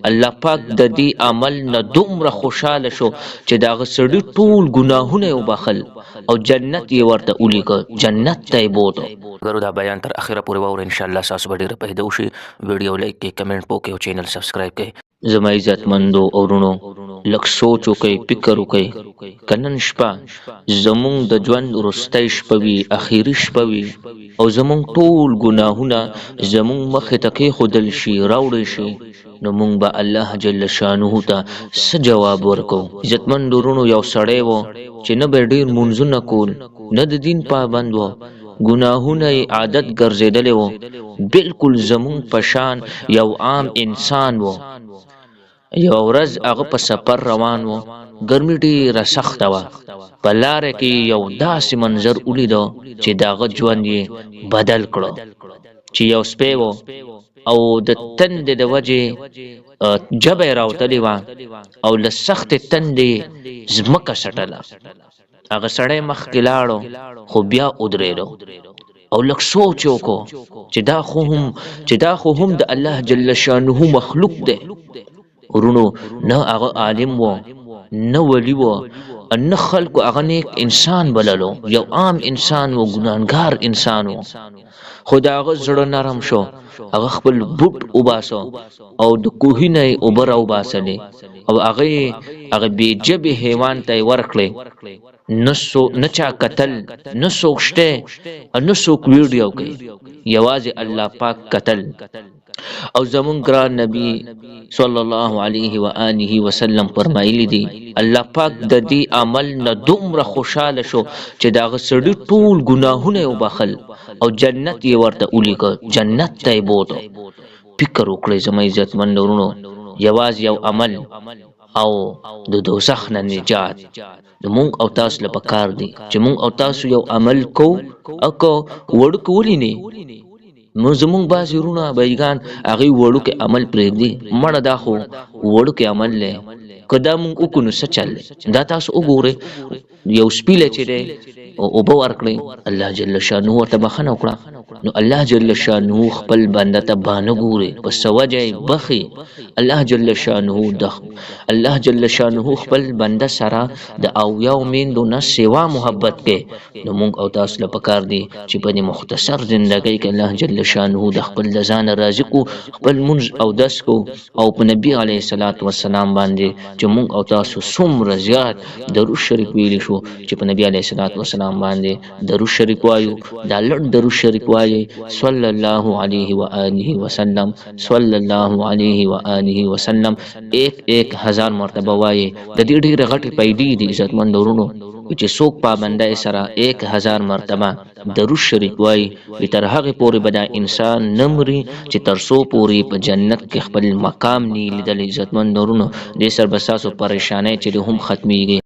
الله پاک د دې عمل نه دومره خوشاله شو چې دا غسړي ټول ګناهونه وبخل او جنت یې ورته ولیکه، جنت ته یې بوته. ګرو دا بیان تر اخره پورې واورئ، ان شاء الله تاسو به ډېر پیدا وشي. ویډیو لایک کړئ، کمنټ وکړئ او چینل سبسکرایب کړئ. زما عزتمندو اورونو لږ سوچ وکئ، فکر وکئ که نن شپه زمونږ د ژوند وروستی شپه وي، اخري شپه وي او زمونږ ټول ګناهونه زمونږ مخې ته کېښودل شي، راوړی شي، نو مونږ به الله جل شانه ته څه جواب ورکو؟ عزتمندو ورونو یو سړی و چې نه به ډېر مونځونه کول، نه د دین پابند و، ګناهونه یې عادت ګرځېدلی و، بالکل زمونږ په شان یو عام انسان و. یو ورځ هغه په سفر روان و، ګرمي ډېره سخته وه، په لاره کې یو داسې منظر ولیده چې د هغه ژوند یې بدل کړه. چې یو سپی و او د تندې د وجې ژبه یې راوتلې وه او له سختې تندې ځمکه څټله. هغه سړی مخکې لاړو خو بیا ودرېدو او لږ سوچ یې وکړو چې دا خو هم د الله جل شانه مخلوق دی. ورونو نه هغه عالم و، نه ولی و، نه خلکو هغه نیک انسان بللو، یو عام انسان و، ګناهګار انسان و. خو د هغه زړه نرم شو، هغه خپل بوټ وباسو او د کوهي نه یې اوبه راوباسلې او هغه بې ژبې حیوان ته یې ورکړې. نه چا کتل، نه څوک شته او نه څوک ویډیو کوي، یوازې الله پاک کتل. او زمون ګران نبی صلی الله علیه و آله وسلم فرمایلی دی الله پاک د دې عمل نه دومره خوشاله شو چې دا غسړي ټول ګناهونه وبخل او جنت یې ورته ولیکه، جنت ته یې بوته. فکر وکړئ زما عزتمند ورونو، یوازې یو عمل او د دوزخ نه نجات د مونږ او تاسو له پکار دی چې مونږ او تاسو یو عمل کو اکو وړکو ولینی. نو زمونږ بعضې وروڼه بایګان هغوی وړوکی عمل پرېږدي، مړه دا خو وړوکی عمل دی، که دا مونږ وکړو نو څه چل دی؟ دا تاسو وګورئ، یو سپي چې دی اوبه ورکړئ، الله جل شانه ورته بښنه وکړه، نو الله جل شانه خپل بنده ته بانه ګوري، په څه وجه یې بخي. الله جل شانه خپل بنده سره د اویاو میندو نه سوا محبت کوي. نو مونږ او تاسو له پکار دی چې په دې مختصر زندګۍ کې الله جل شانه د خپل د ځانه راضي کو، خپل مونځ او دس کو او په نبي علیه الصلاة والسلام باندې چې مونږ او تاسو څومره زیات درود شریف ویلی شو چې په نبي علیه الصلاة والسلام باندې درود شریف وایو، دا لږ درود شریف وایي صلی الله علیه و آله وسلم، صلی الله علیه و آله وسلم 1000 مرتبه وایي. د دې ډېرې غټې پیدې دي عزتمند ورونو چې څوک پابنده سره 1000 مرتبه درود شریف وایي، تر هغې پورې به دا انسان نه مري چې تر څو پورې په جنت کې خپل مقام نه لیدلی. عزتمند ورونو دې سره به ستاسو پریشانۍ چې هم ختمیږي.